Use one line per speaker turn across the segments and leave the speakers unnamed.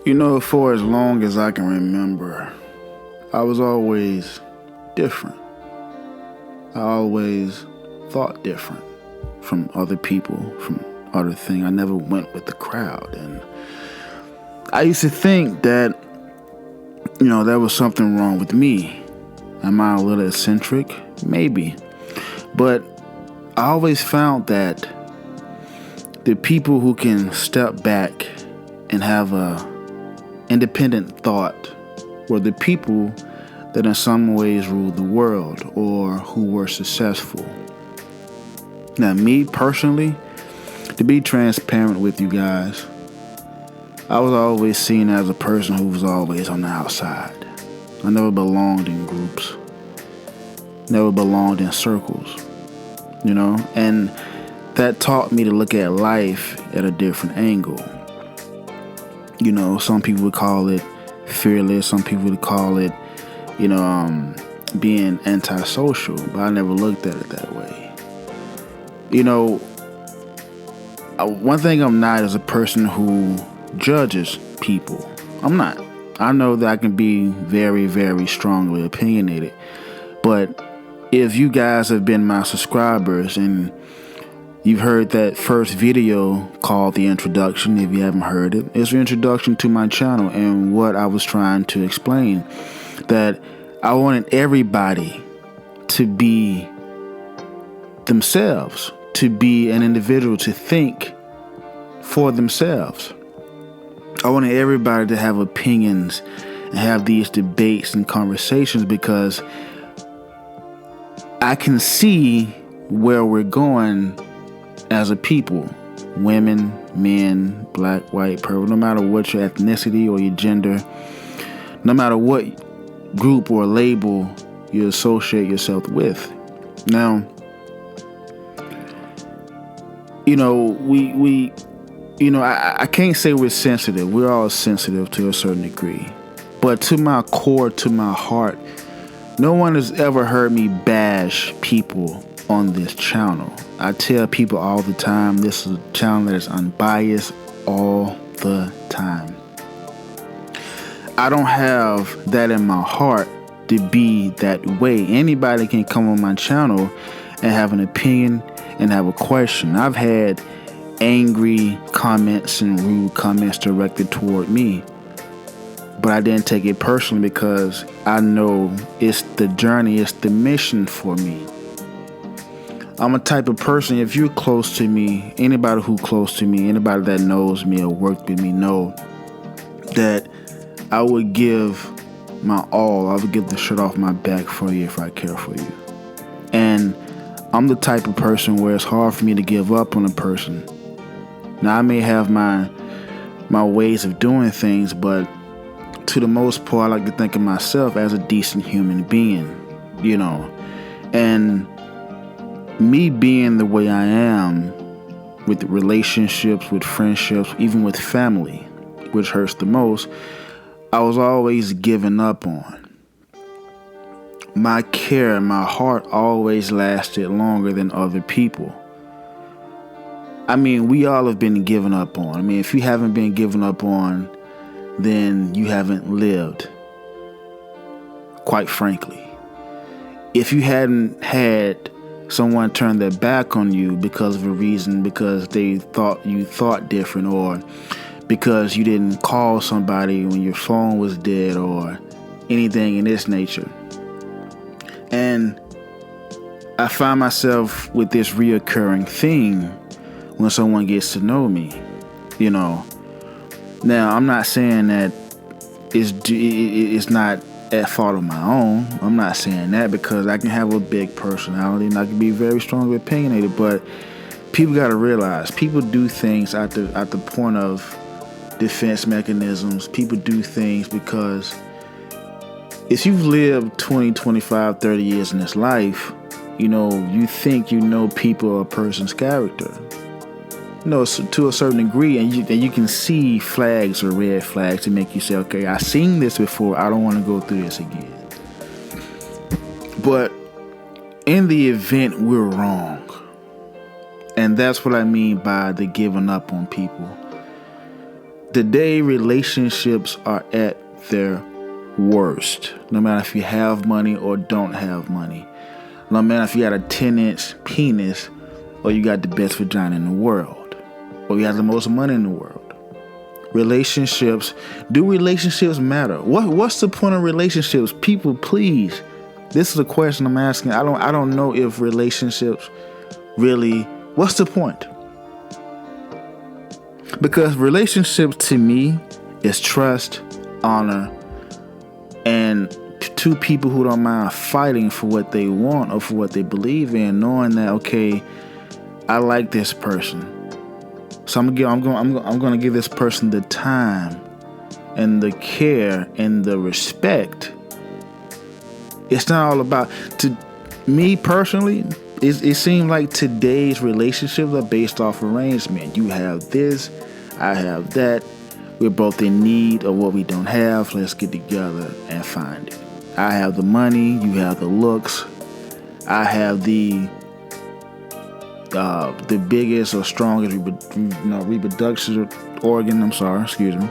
For as long as I can remember, I was always different. I always thought different from other people, from other things. I never went with the crowd. And I used to think that, there was something wrong with me. Am I a little eccentric? Maybe. But I always found that the people who can step back and have a independent thought were the people that in some ways ruled the world or who were successful. Now, me personally, to be transparent with you guys, I was always seen as a person who was always on the outside. I never belonged in groups, never belonged in circles, and that taught me to look at life at a different angle. Some people would call it fearless, some people would call it, being antisocial, but I never looked at it that way. One thing I'm not is a person who judges people. I'm not. I know that I can be very, very strongly opinionated, but if you guys have been my subscribers and you've heard that first video called The Introduction, if you haven't heard it, it's an introduction to my channel and what I was trying to explain, that I wanted everybody to be themselves, to be an individual, to think for themselves. I wanted everybody to have opinions and have these debates and conversations because I can see where we're going as a people. Women, men, black, white, purple, no matter what your ethnicity or your gender, no matter what group or label you associate yourself with. Now, I can't say we're sensitive. We're all sensitive to a certain degree. But to my core, to my heart, no one has ever heard me bash people on this channel. I tell people all the time, this is a channel that is unbiased all the time. I don't have that in my heart to be that way. Anybody can come on my channel and have an opinion and have a question. I've had angry comments and rude comments directed toward me, but I didn't take it personally because I know it's the journey, it's the mission for me. I'm a type of person, if you're close to me, anybody who close to me, anybody that knows me or worked with me know that I would give my all. I would give the shirt off my back for you if I care for you. And I'm the type of person where it's hard for me to give up on a person. Now, I may have my ways of doing things, but to the most part, I like to think of myself as a decent human being, And me being the way I am with relationships, with friendships, even with family, which hurts the most, I was always given up on. My care, my heart always lasted longer than other people. We all have been given up on. If you haven't been given up on, then you haven't lived, quite frankly. If you hadn't had someone turn their back on you because of a reason, because they thought you thought different, or because you didn't call somebody when your phone was dead, or anything in this nature. And I find myself with this reoccurring thing when someone gets to know me, Now, I'm not saying that it's not at fault of my own. I'm not saying that, because I can have a big personality and I can be very strongly opinionated, but people got to realize people do things at the point of defense mechanisms. People do things because if you've lived 20, 25, 30 years in this life, you think you know people or a person's character. To a certain degree, and you can see flags or red flags to make you say, okay, I've seen this before, I don't want to go through this again. But in the event we're wrong, and that's what I mean by the giving up on people, Today, relationships are at their worst. No matter if you have money or don't have money. No matter if you got a 10-inch penis or you got the best vagina in the world. Or you have the most money in the world. Relationships. Do relationships matter? What's the point of relationships? People, please. This is a question I'm asking. I don't know if relationships really. What's the point? Because relationships to me is trust, honor, and two people who don't mind fighting for what they want or for what they believe in, knowing that, okay, I like this person, so I'm gonna give this person the time and the care and the respect. It's not all about, to me personally, it seems like today's relationships are based off arrangement. You have this, I have that. We're both in need of what we don't have. Let's get together and find it. I have the money, you have the looks. I have the biggest or strongest reproduction organ. Excuse me.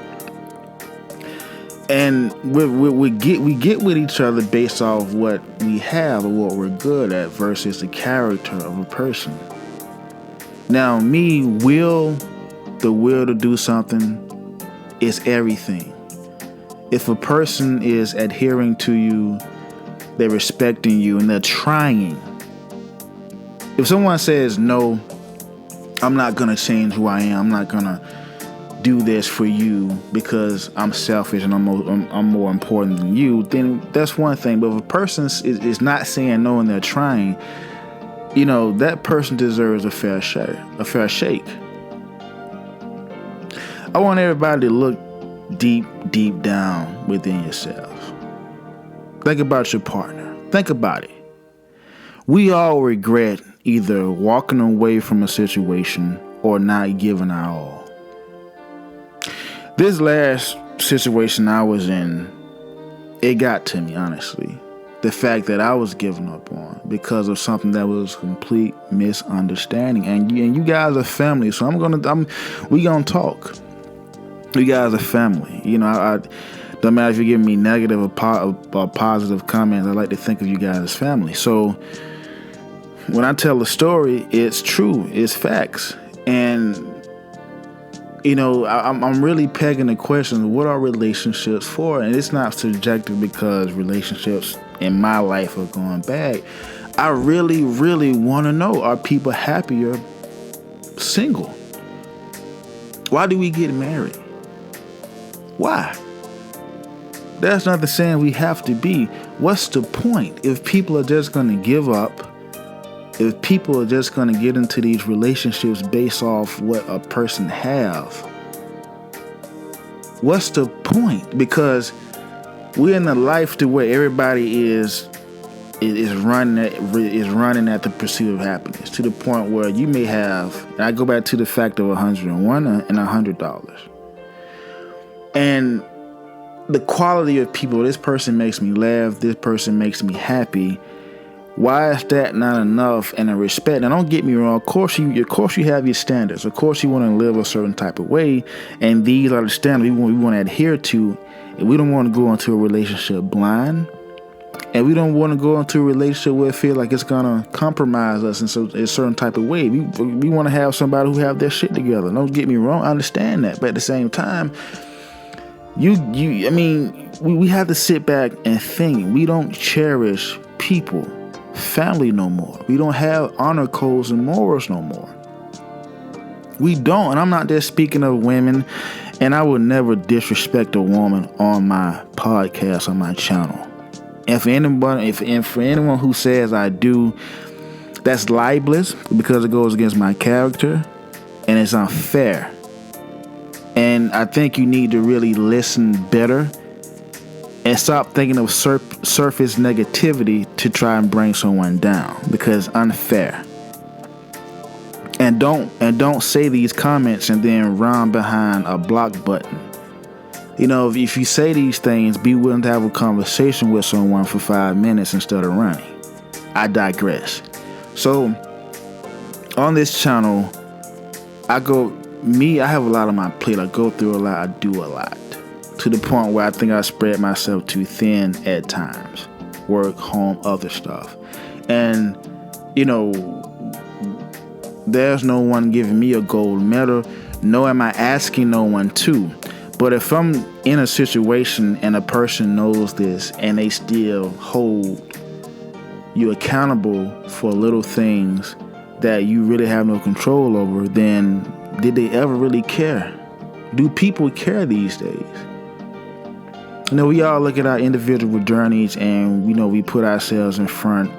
And we get with each other based off what we have or what we're good at versus the character of a person. Now, the will to do something is everything. If a person is adhering to you, they're respecting you, and they're trying. If someone says, no, I'm not going to change who I am, I'm not going to do this for you because I'm selfish and I'm more important than you, then that's one thing. But if a person is not saying no and they're trying, that person deserves a fair shake. I want everybody to look deep down within yourself. Think about your partner. Think about it. We all regret either walking away from a situation or not giving our all. This last situation I was in, it got to me, honestly. The fact that I was given up on because of something that was complete misunderstanding. And you guys are family, so we gonna talk. You guys are family. I don't matter if you're giving me negative or positive comments. I like to think of you guys as family. So when I tell a story, it's true. It's facts. And I'm really pegging the question, what are relationships for? And it's not subjective because relationships in my life are going bad. I really, really want to know, are people happier single? Why do we get married? Why? That's not the saying we have to be. What's the point if people are just going to give up? If people are just going to get into these relationships based off what a person have, what's the point? Because we're in a life to where everybody is running at the pursuit of happiness, to the point where you may have, and I go back to the fact of 101 and $100, and the quality of people. This person makes me laugh. This person makes me happy. Why is that not enough? And a respect. Now, don't get me wrong. Of course, you have your standards. Of course, you want to live a certain type of way, and these are the standards we want to adhere to. And we don't want to go into a relationship blind, and we don't want to go into a relationship where it feels like it's gonna compromise us in a certain type of way. We want to have somebody who have their shit together. Don't get me wrong. I understand that, but at the same time, we have to sit back and think. We don't cherish people, family no more. We don't have honor codes and morals no more. We don't. And I'm not just speaking of women, and I would never disrespect a woman on my podcast, on my channel. And for anyone who says I do, that's libelous because it goes against my character and it's unfair. And I think you need to really listen better and stop thinking of surface negativity to try and bring someone down, because it's unfair. And don't say these comments and then run behind a block button. If you say these things, be willing to have a conversation with someone for 5 minutes instead of running. I digress. So on this channel, I go me, I have a lot on my plate. I go through a lot. I do a lot. To the point where I think I spread myself too thin at times. Work, home, other stuff. And, there's no one giving me a gold medal. No, am I asking no one to. But if I'm in a situation and a person knows this and they still hold you accountable for little things that you really have no control over, then did they ever really care? Do people care these days? We all look at our individual journeys and we put ourselves in front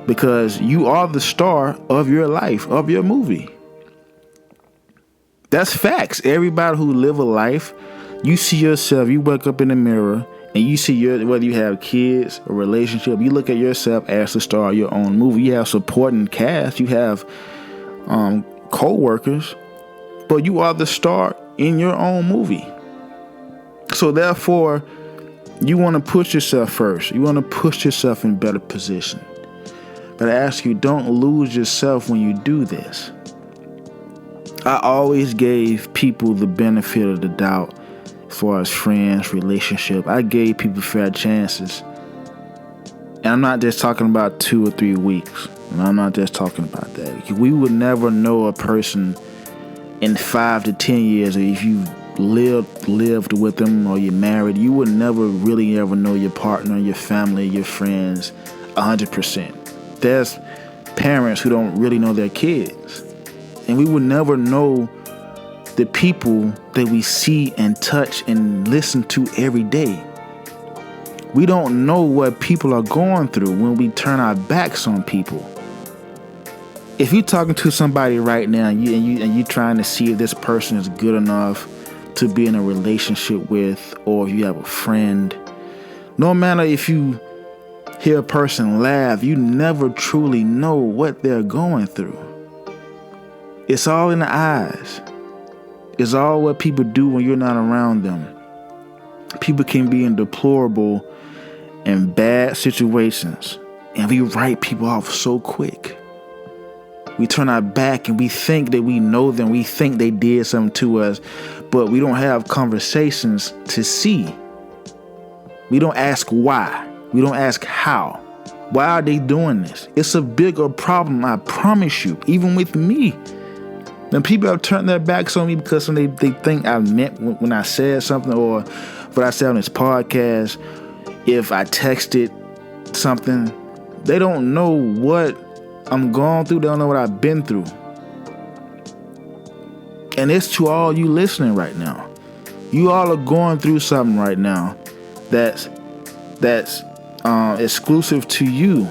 because you are the star of your life, of your movie. That's facts. Everybody who live a life, you see yourself, you wake up in the mirror and you see whether you have kids, a relationship, you look at yourself as the star of your own movie. You have supporting cast, you have co-workers, but you are the star in your own movie. So therefore, you want to push yourself first. You want to push yourself in better position. But I ask you, don't lose yourself when you do this. I always gave people the benefit of the doubt as far as friends, relationship. I gave people fair chances. And I'm not just talking about 2 or 3 weeks. And I'm not just talking about that. We would never know a person in 5 to 10 years if you lived with them or you're married. You would never really ever know your partner, your family, your friends 100%. There's parents who don't really know their kids. And we would never know the people that we see and touch and listen to every day. We don't know what people are going through when we turn our backs on people. If you're talking to somebody right now and you're trying to see if this person is good enough to be in a relationship with, or if you have a friend, no matter if you hear a person laugh, you never truly know what they're going through. It's all in the eyes. It's all what people do when you're not around them. People can be in deplorable and bad situations, and we write people off so quick. We turn our back and we think that we know them. We think they did something to us, but we don't have conversations to see. We don't ask why. We don't ask how. Why are they doing this? It's a bigger problem, I promise you, even with me. When people have turned their backs on me because they think I meant when I said something, or what I said on this podcast, if I texted something, they don't know what I'm going through. They don't know what I've been through. And it's to all you listening right now. You all are going through something right now that's exclusive to you.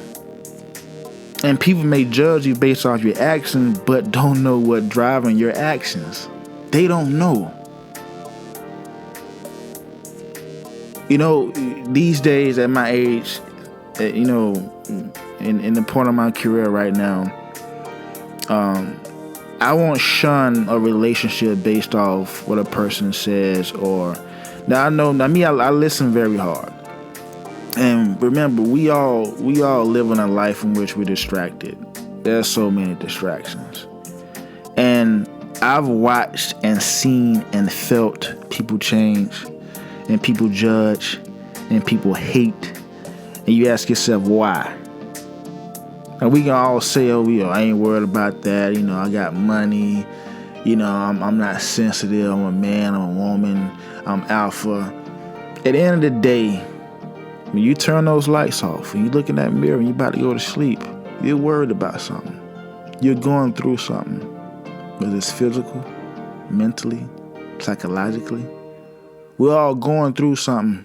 And people may judge you based off your actions, but don't know what driving your actions. They don't know. These days at my age, in the point of my career right now, I won't shun a relationship based off what a person says. I listen very hard. And remember, we all live in a life in which we're distracted. There's so many distractions. And I've watched and seen and felt people change, and people judge, and people hate. And you ask yourself, why? And we can all say, I ain't worried about that. I got money. I'm not sensitive. I'm a man. I'm a woman. I'm alpha. At the end of the day, when you turn those lights off, when you look in that mirror and you're about to go to sleep, you're worried about something. You're going through something. Whether it's physical, mentally, psychologically. We're all going through something.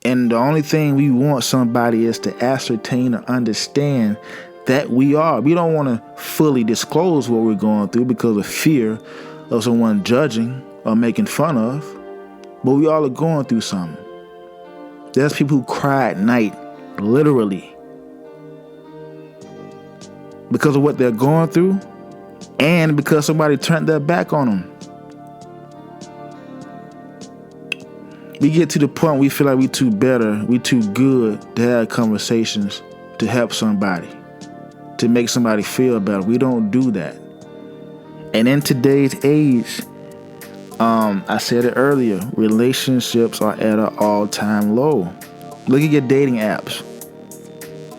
And the only thing we want somebody is to ascertain or understand that we are. We don't want to fully disclose what we're going through because of fear of someone judging or making fun of. But we all are going through something. There's people who cry at night, literally, because of what they're going through and because somebody turned their back on them. We get to the point we feel like we too better, we too good to have conversations to help somebody, to make somebody feel better. We don't do that. And in today's age, I said it earlier. Relationships are at an all-time low. Look at your dating apps.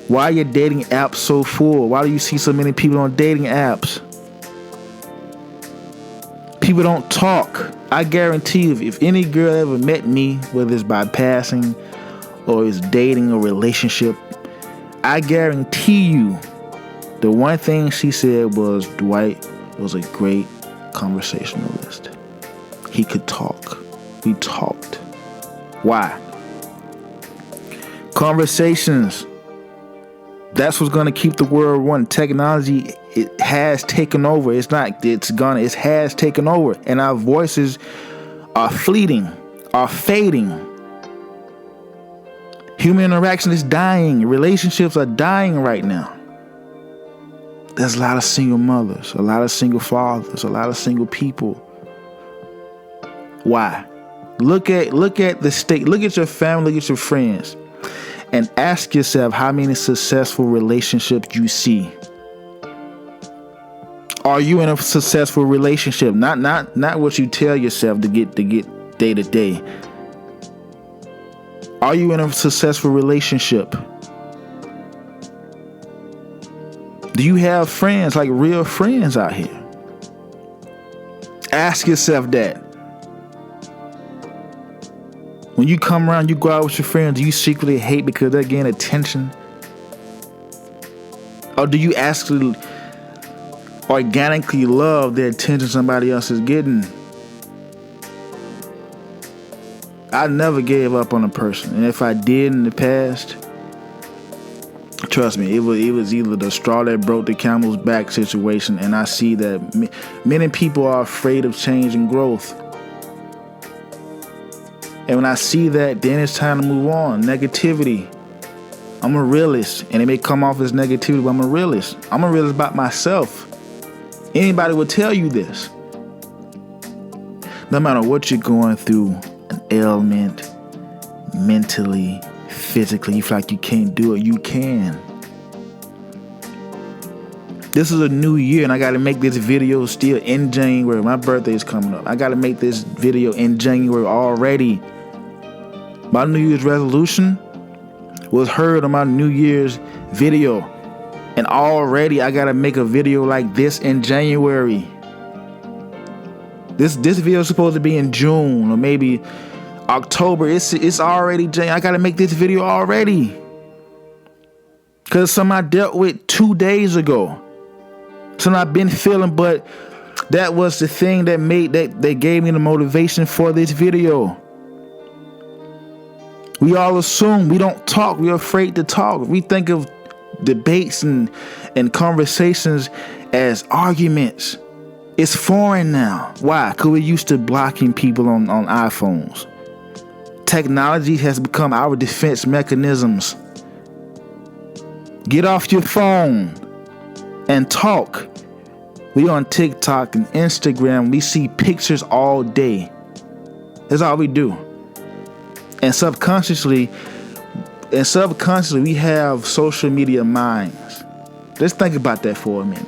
Why are your dating apps so full? Why do you see so many people on dating apps? People don't talk. I guarantee you, if any girl ever met me, whether it's by passing or is dating a relationship, I guarantee you the one thing she said was Dwight was a great conversationalist. He could talk. We talked. Why? Conversations. That's what's going to keep the world running. Technology, it has taken over. It has taken over. And our voices are fleeting, are fading. Human interaction is dying. Relationships are dying right now. There's a lot of single mothers, a lot of single fathers, a lot of single people. Why? Look at the state. Look at your family, look at your friends. And ask yourself how many successful relationships you see. Are you in a successful relationship? Not what you tell yourself to get day to day. Are you in a successful relationship? Do you have friends, like real friends out here? Ask yourself that. When you come around, you go out with your friends, do you secretly hate because they're getting attention? Or do you actually organically love the attention somebody else is getting? I never gave up on a person. And if I did in the past, trust me, it was either the straw that broke the camel's back situation. And I see that many people are afraid of change and growth. And when I see that, then it's time to move on. Negativity. I'm a realist. And it may come off as negativity, but I'm a realist. I'm a realist about myself. Anybody will tell you this. No matter what you're going through, an ailment, mentally, physically, you feel like you can't do it, you can. This is a new year, and I got to make this video still in January. My birthday is coming up. I got to make this video in January already. My New Year's resolution was heard on my New Year's video. And already I got to make a video like this in January. This video is supposed to be in June or maybe October. It's already January. I got to make this video already. Because something I dealt with 2 days ago. Something I've been feeling, but that was the thing that gave me the motivation for this video. We all assume we don't talk. We're afraid to talk. We think of debates and conversations as arguments. It's foreign now. Why? Because we're used to blocking people on iPhones. Technology has become our defense mechanisms. Get off your phone and talk. We on TikTok and Instagram. We see pictures all day. That's all we do. And subconsciously, we have social media minds. Let's think about that for a minute.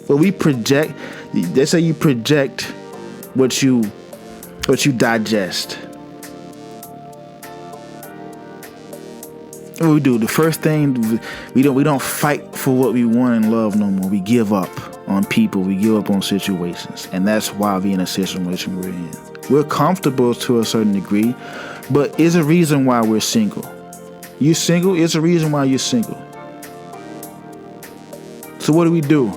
But we project. They say you project what you digest. What we do? The first thing we don't fight for what we want in love no more. We give up on people. We give up on situations, and that's why we're in a situation we're in. We're comfortable to a certain degree, but it's a reason why we're single. You single? It's a reason why you're single. So what do?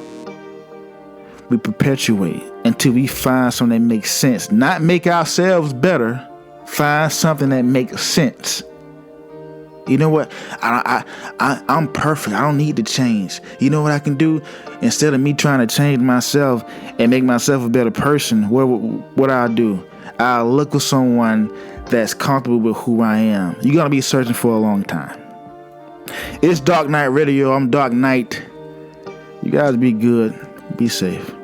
We perpetuate until we find something that makes sense. Not make ourselves better. Find something that makes sense. You know what? I'm perfect. I don't need to change. You know what I can do? Instead of me trying to change myself and make myself a better person, what I'll do? I'll look for someone that's comfortable with who I am. You're going to be searching for a long time. It's Dark Knight Radio. I'm Dark Knight. You guys be good. Be safe.